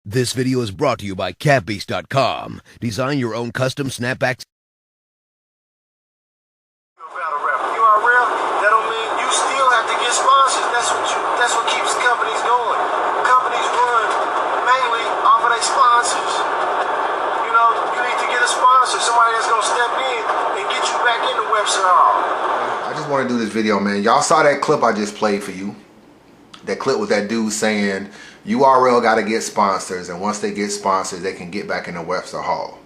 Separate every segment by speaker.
Speaker 1: This video is brought to you by catbeast.com. Design your own custom snapbacks.
Speaker 2: URL, that don't mean you still have to get sponsors. That's what keeps companies going. Companies run mainly off of their sponsors. You know, you need to get a sponsor, somebody that's gonna step in and get you back into Webster Hall.
Speaker 3: I just want to do this video, man. Y'all saw that clip I just played for you. That clip was that dude saying URL got to get sponsors, and once they get sponsors, they can get back into Webster Hall.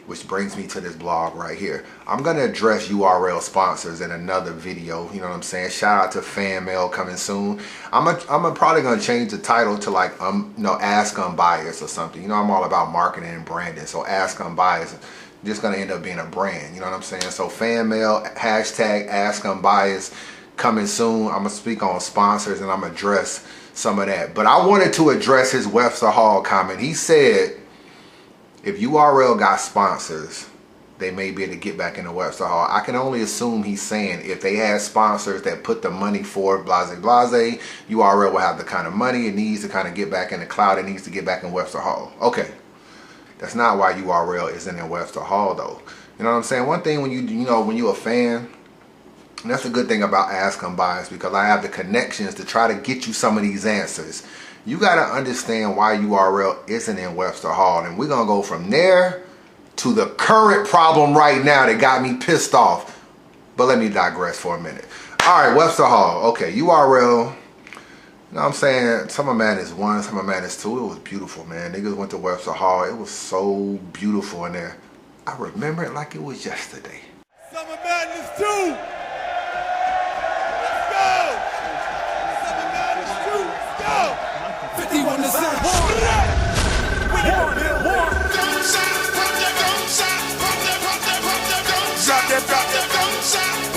Speaker 3: Which brings me to this blog right here. I'm going to address URL sponsors in another video. You know what I'm saying? Shout out to fan mail coming soon. I'm probably going to change the title to like, Ask Unbiased or something. You know, I'm all about marketing and branding. So Ask Unbiased, just going to end up being a brand. You know what I'm saying? So fan mail, hashtag Ask Unbiased coming soon. I'm going to speak on sponsors and I'm going to address some of that. But I wanted to address his Webster Hall comment. He said, if URL got sponsors, they may be able to get back into Webster Hall. I can only assume he's saying if they had sponsors that put the money for blase, URL will have the kind of money it needs to kind of get back in the cloud. It needs to get back in Webster Hall. Okay. That's not why URL isn't in Webster Hall though. You know what I'm saying? One thing when you're a fan, and that's a good thing about Ask Unbiased, because I have the connections to try to get you some of these answers. You got to understand why URL isn't in Webster Hall. And we're going to go from there to the current problem right now that got me pissed off. But let me digress for a minute. All right, Webster Hall. Okay, URL. You know what I'm saying? Summer Madness 1, Summer Madness 2. It was beautiful, man. Niggas went to Webster Hall. It was so beautiful in there. I remember it like it was yesterday.
Speaker 4: Summer Madness 2. Let's go. Summer Madness 2. Let's go. 51 to 7.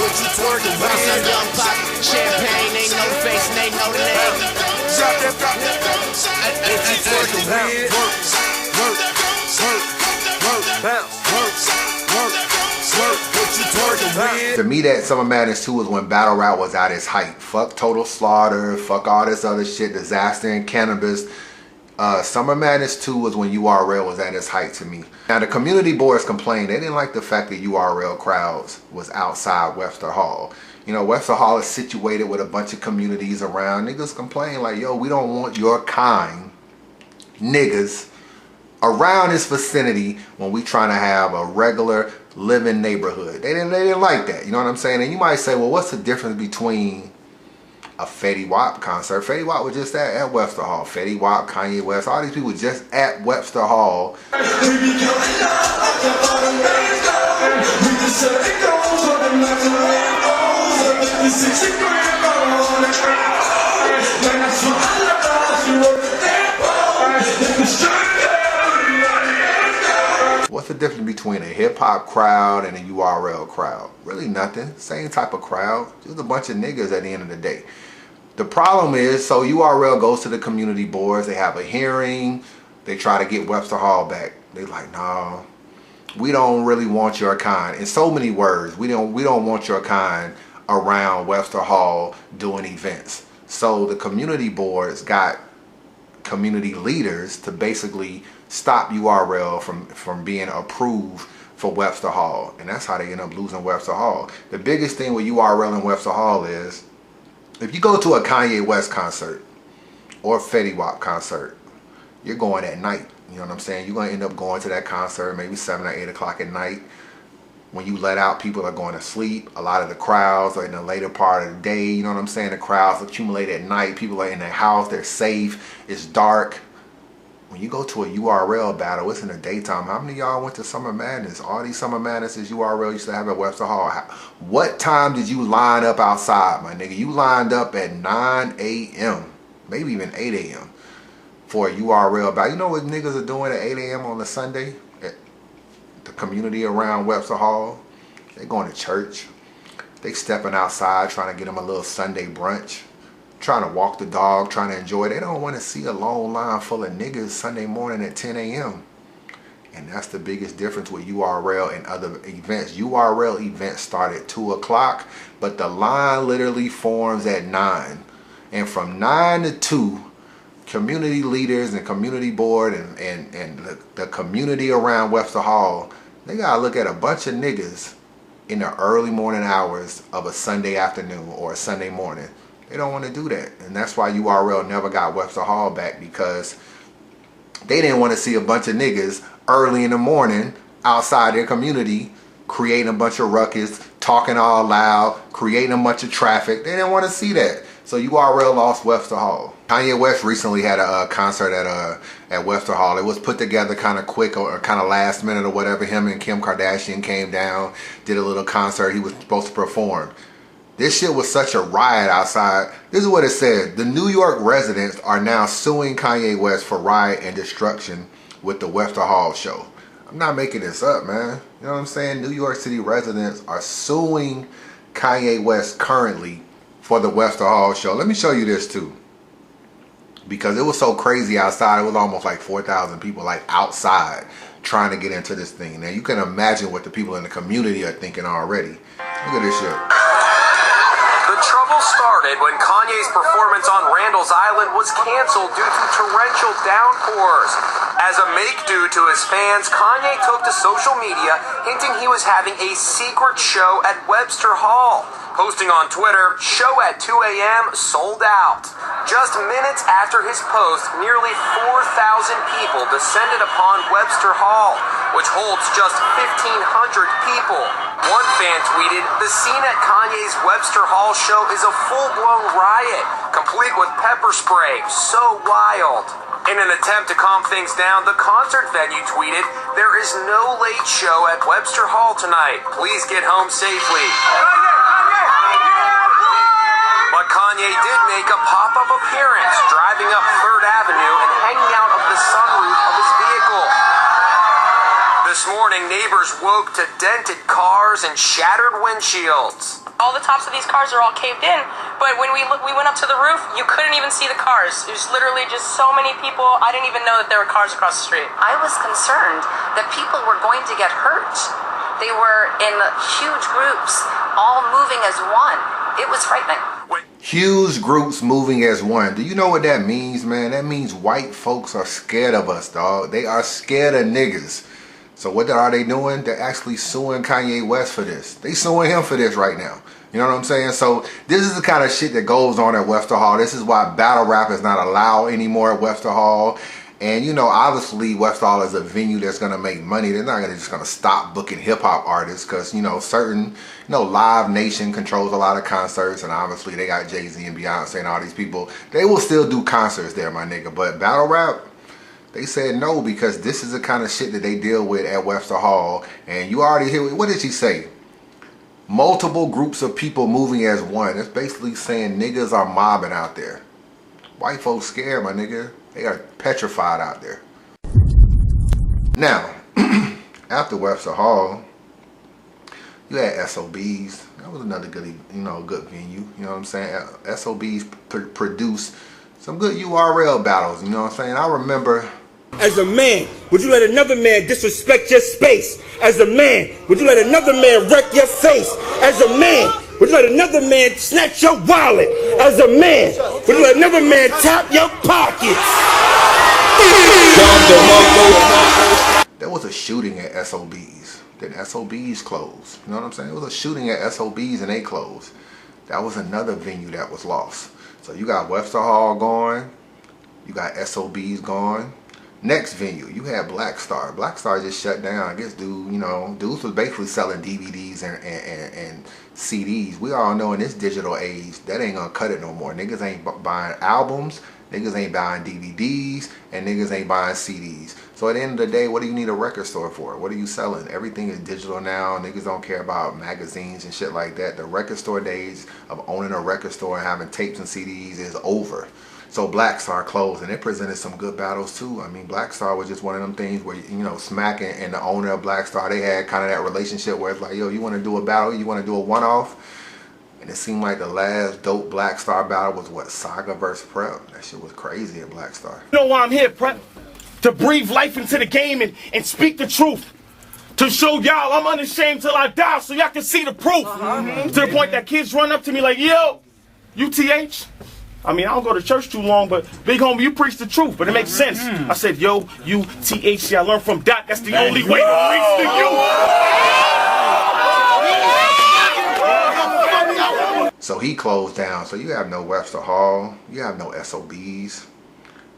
Speaker 5: What you twerking about? Young pop, champagne, ain't no face, and ain't no name. Drop that, what you twerking about? What you twerking about?
Speaker 3: To me, that Summer Madness 2 was when Battle Rap was at its height. Fuck Total Slaughter, fuck all this other shit, Disaster and Cannabis. Summer Madness 2 was when URL was at its height to me. Now the community boards complained. They didn't like the fact that URL crowds was outside Webster Hall. You know, Webster Hall is situated with a bunch of communities around. Niggas complain like, yo, we don't want your kind niggas around this vicinity when we trying to have a regular living neighborhood. They didn't like that. You know what I'm saying? And you might say, well, what's the difference between a Fetty Wap concert? Fetty Wap was just at Webster Hall. Fetty Wap, Kanye West, all these people just at Webster Hall. What's the difference between a hip-hop crowd and a URL crowd? Really nothing. Same type of crowd. Just a bunch of niggas at the end of the day. The problem is, so URL goes to the community boards. They have a hearing. They try to get Webster Hall back. They like, no, we don't really want your kind. In so many words, we don't want your kind around Webster Hall doing events. So the community boards got community leaders to basically stop URL from being approved for Webster Hall. And that's how they end up losing Webster Hall. The biggest thing with URL and Webster Hall is, if you go to a Kanye West concert or a Fetty Wap concert, you're going at night. You know what I'm saying? You're going to end up going to that concert maybe 7 or 8 o'clock at night. When you let out, people are going to sleep. A lot of the crowds are in the later part of the day. You know what I'm saying? The crowds accumulate at night. People are in their house. They're safe. It's dark. When you go to a URL battle, it's in the daytime. How many of y'all went to Summer Madness? All these Summer Madnesses URL used to have at Webster Hall. What time did you line up outside, my nigga? You lined up at 9 a.m., maybe even 8 a.m. for a URL battle. You know what niggas are doing at 8 a.m. on a Sunday? At the community around Webster Hall. They going to church. They stepping outside trying to get them a little Sunday brunch. Trying to walk the dog, trying to enjoy it. They don't want to see a long line full of niggas Sunday morning at 10 a.m. And that's the biggest difference with URL and other events. URL events start at 2 o'clock, but the line literally forms at 9. And from 9 to 2, community leaders and community board and the community around Webster Hall, they gotta look at a bunch of niggas in the early morning hours of a Sunday afternoon or a Sunday morning. They don't want to do that, and that's why URL never got Webster Hall back, because they didn't want to see a bunch of niggas early in the morning outside their community creating a bunch of ruckus, talking all loud, creating a bunch of traffic. They didn't want to see that. So URL lost Webster Hall. Kanye West recently had a concert at Webster Hall. It was put together kind of quick or kind of last minute or whatever. Him and Kim Kardashian came down, did a little concert. He was supposed to perform. This shit was such a riot outside. This is what it said. The New York residents are now suing Kanye West for riot and destruction with the Webster Hall show. I'm not making this up, man. You know what I'm saying? New York City residents are suing Kanye West currently for the Webster Hall show. Let me show you this too, because it was so crazy outside. It was almost like 4,000 people like outside trying to get into this thing. Now you can imagine what the people in the community are thinking already. Look at this shit.
Speaker 6: The trouble started when Kanye's performance on Randall's Island was canceled due to torrential downpours. As a make-do to his fans, Kanye took to social media hinting he was having a secret show at Webster Hall. Posting on Twitter, "Show at 2 a.m. sold out." Just minutes after his post, nearly 4,000 people descended upon Webster Hall, which holds just 1,500 people. One fan tweeted, "The scene at Kanye's Webster Hall show is a full-blown riot, complete with pepper spray. So wild." In an attempt to calm things down, the concert venue tweeted, "There is no late show at Webster Hall tonight. Please get home safely." But Kanye did make a pop-up appearance, driving up 3rd Avenue and hanging out of the sunroof of his vehicle. This morning, neighbors woke to dented cars and shattered windshields.
Speaker 7: All the tops of these cars are all caved in, but when we went up to the roof, you couldn't even see the cars. It was literally just so many people. I didn't even know that there were cars across the street.
Speaker 8: I was concerned that people were going to get hurt. They were in huge groups, all moving as one. It was frightening.
Speaker 3: Huge groups moving as one. Do you know what that means, man? That means white folks are scared of us, dog. They are scared of niggas. So what are they doing? They're actually suing Kanye West for this. They suing him for this right now. You know what I'm saying? So this is the kind of shit that goes on at Webster Hall. This is why battle rap is not allowed anymore at Webster Hall. And you know, obviously Webster Hall is a venue that's gonna make money. They're not just gonna stop booking hip hop artists, because you know, Live Nation controls a lot of concerts, and obviously they got Jay-Z and Beyonce and all these people. They will still do concerts there, my nigga. But battle rap, they said no, because this is the kind of shit that they deal with at Webster Hall. And you already hear, what did she say? Multiple groups of people moving as one. It's basically saying niggas are mobbing out there. White folks scared, my nigga. They are petrified out there. Now, after Webster Hall, you had SOBs. That was another good, good venue. You know what I'm saying? SOBs produced some good URL battles. You know what I'm saying? I remember.
Speaker 9: As a man, would you let another man disrespect your space? As a man, would you let another man wreck your face? As a man, would you let another man snatch your wallet? As a man, would you let another man tap your pockets?
Speaker 3: There was a shooting at SOBs. Then SOBs closed. You know what I'm saying? It was a shooting at SOBs and they closed. That was another venue that was lost. So you got Webster Hall gone. You got SOBs gone. Next venue, you had Black Star. Black Star just shut down. I guess dudes was basically selling DVDs and CDs. We all know in this digital age, that ain't gonna cut it no more. Niggas ain't buying albums, niggas ain't buying DVDs, and niggas ain't buying CDs. So at the end of the day, what do you need a record store for? What are you selling? Everything is digital now. Niggas don't care about magazines and shit like that. The record store days of owning a record store and having tapes and CDs is over. So Black Star closed, and it presented some good battles too. I mean, Black Star was just one of them things where, Smack and the owner of Black Star, they had kind of that relationship where it's like, yo, you want to do a battle, you want to do a one-off? And it seemed like the last dope Black Star battle was what, Saga versus Prep. That shit was crazy at Black Star.
Speaker 9: You know why I'm here, Prep? To breathe life into the game and speak the truth. To show y'all I'm unashamed till I die, so y'all can see the proof. To the point that kids run up to me like, yo, UTH, I mean, I don't go to church too long, but big homie, you preach the truth, but it makes sense. I said, yo, UTHC, I learned from Doc, that's the only way to reach the youth.
Speaker 3: So he closed down. So you have no Webster Hall, you have no SOBs,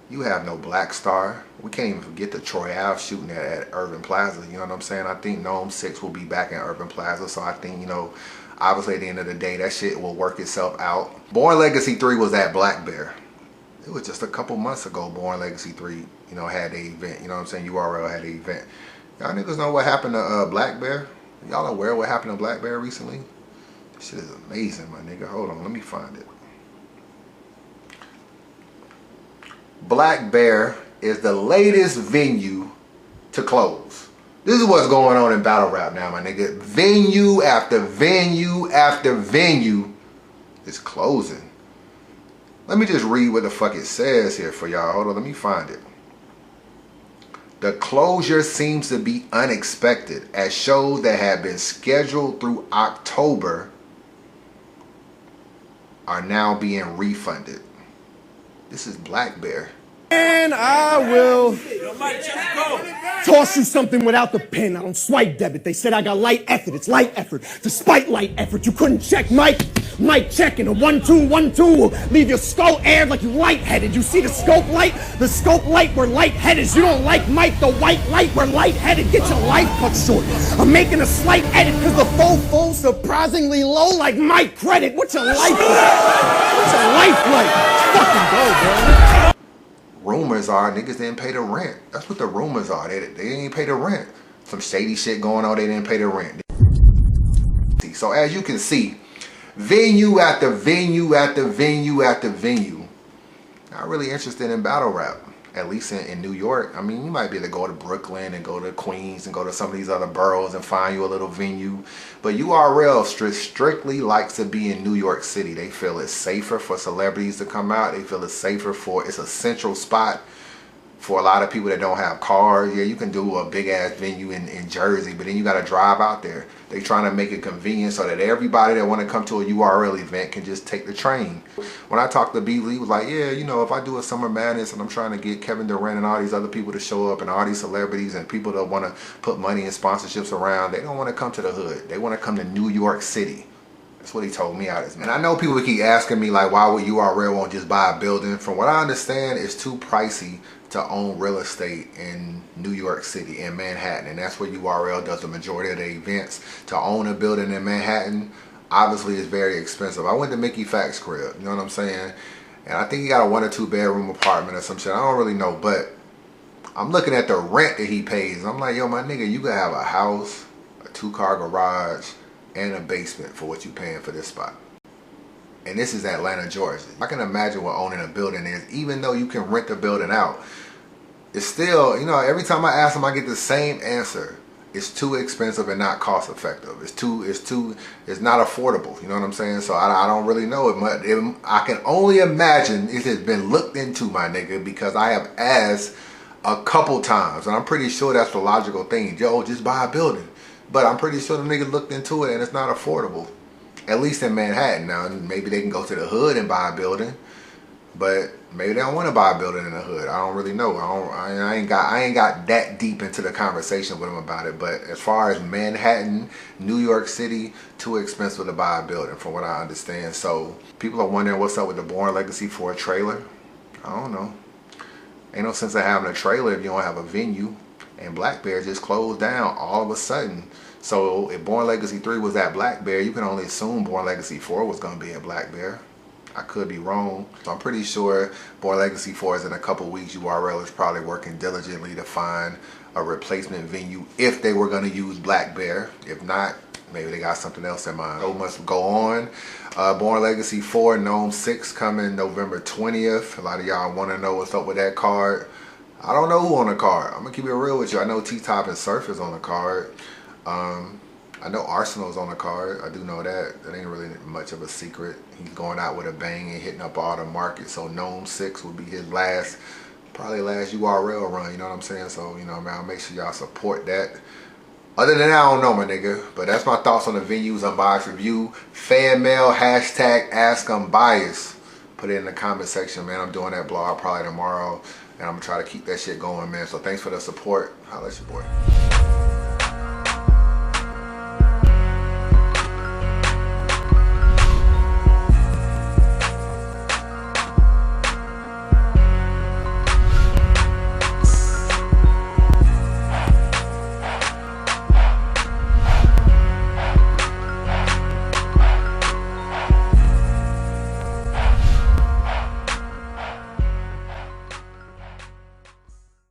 Speaker 3: you have no Black Star. We can't even forget the Troy Ave shooting at Urban Plaza. You know what I'm saying? I think Gnome 6 will be back in Urban Plaza. So I think, you know, obviously at the end of the day, that shit will work itself out. Born Legacy 3 was at Black Bear. It was just a couple months ago Born Legacy 3, you know, had the event. You know what I'm saying? URL had the event. Y'all niggas know what happened to Black Bear? Y'all aware what happened to Black Bear recently? This shit is amazing, my nigga. Hold on, let me find it. Black Bear is the latest venue to close. This is what's going on in battle rap now, my nigga. Venue after venue after venue is closing. Let me just read what the fuck it says here for y'all. Hold on, let me find it. The closure seems to be unexpected, as shows that had been scheduled through October are now being refunded. This is Black Bear.
Speaker 10: And I will toss you something without the pen. I don't swipe debit. They said I got light effort. It's light effort. Despite light effort, you couldn't check Mike. Mike checking a 1-2, 1-2 will leave your skull aired like you lightheaded. You see the scope light? The scope light, we're lightheaded. You don't like Mike, the white light, we're lightheaded. Get your life cut short. I'm making a slight edit because the full surprisingly low like my credit. What's your life like? What's your life like? Fucking go, bro.
Speaker 3: Rumors are niggas didn't pay the rent. That's what the rumors are. They didn't pay the rent. Some shady shit going on. They didn't pay the rent. So as you can see, venue after venue after venue after venue. Not really interested in battle rap. At least in New York. I mean, you might be able to go to Brooklyn and go to Queens and go to some of these other boroughs and find you a little venue. But URL strictly likes to be in New York City. They feel it's safer for celebrities to come out. They feel it's safer for, it's a central spot for a lot of people that don't have cars. Yeah, you can do a big ass venue in Jersey, but then you got to drive out there. They trying to make it convenient so that everybody that want to come to a URL event can just take the train. When I talked to B, he was like, yeah, you know, if I do a Summer Madness and I'm trying to get Kevin Durant and all these other people to show up and all these celebrities and people that want to put money and sponsorships around, they don't want to come to the hood. They want to come to New York City. That's what he told me out of this. And I know people keep asking me like, why would URL won't just buy a building? From what I understand, it's too pricey to own real estate in New York City, in Manhattan, and that's where URL does the majority of the events. To own a building in Manhattan, obviously, is very expensive. I went to Mickey Fax's crib, you know what I'm saying? And I think he got a 1 or 2 bedroom apartment or some shit. I don't really know, but I'm looking at the rent that he pays. And I'm like, yo, my nigga, you could have a house, a 2-car garage, and a basement for what you paying for this spot. And this is Atlanta, Georgia. I can imagine what owning a building is, even though you can rent the building out. It's still, you know, every time I ask them, I get the same answer. It's too expensive and not cost effective. It's not affordable. You know what I'm saying? So I don't really know it. I can only imagine it has been looked into, my nigga, because I have asked a couple times, and I'm pretty sure that's the logical thing. Yo, just buy a building. But I'm pretty sure the nigga looked into it and it's not affordable. At least in Manhattan. Now, maybe they can go to the hood and buy a building, but maybe they don't want to buy a building in the hood. I don't really know. I ain't got that deep into the conversation with them about it. But as far as Manhattan, New York City, too expensive to buy a building, from what I understand. So people are wondering what's up with the Born Legacy 4 trailer. I don't know. Ain't no sense of having a trailer if you don't have a venue. And Black Bear just closed down all of a sudden. So if Born Legacy 3 was at Black Bear, you can only assume Born Legacy 4 was going to be at Black Bear. I could be wrong. So I'm pretty sure Born Legacy 4 is in a couple weeks. URL is probably working diligently to find a replacement venue if they were going to use Black Bear. If not, maybe they got something else in mind. So much go on. Born Legacy 4, Gnome 6 coming November 20th. A lot of y'all want to know what's up with that card. I don't know who on the card. I'm going to keep it real with you. I know T-Top and Surf is on the card. I know Arsenal's on the card. I do know that. That ain't really much of a secret. He's going out with a bang and hitting up all the markets. So Gnome 6 will be his probably last URL run. You know what I'm saying? So, you know, man, I'll make sure y'all support that. Other than that, I don't know, my nigga. But that's my thoughts on the venues. Unbiased Review. Fan mail, hashtag AskUnbiased. put it in the comment section, man. I'm doing that blog probably tomorrow, and I'm gonna try to keep that shit going, man. So thanks for the support. Holla at your boy.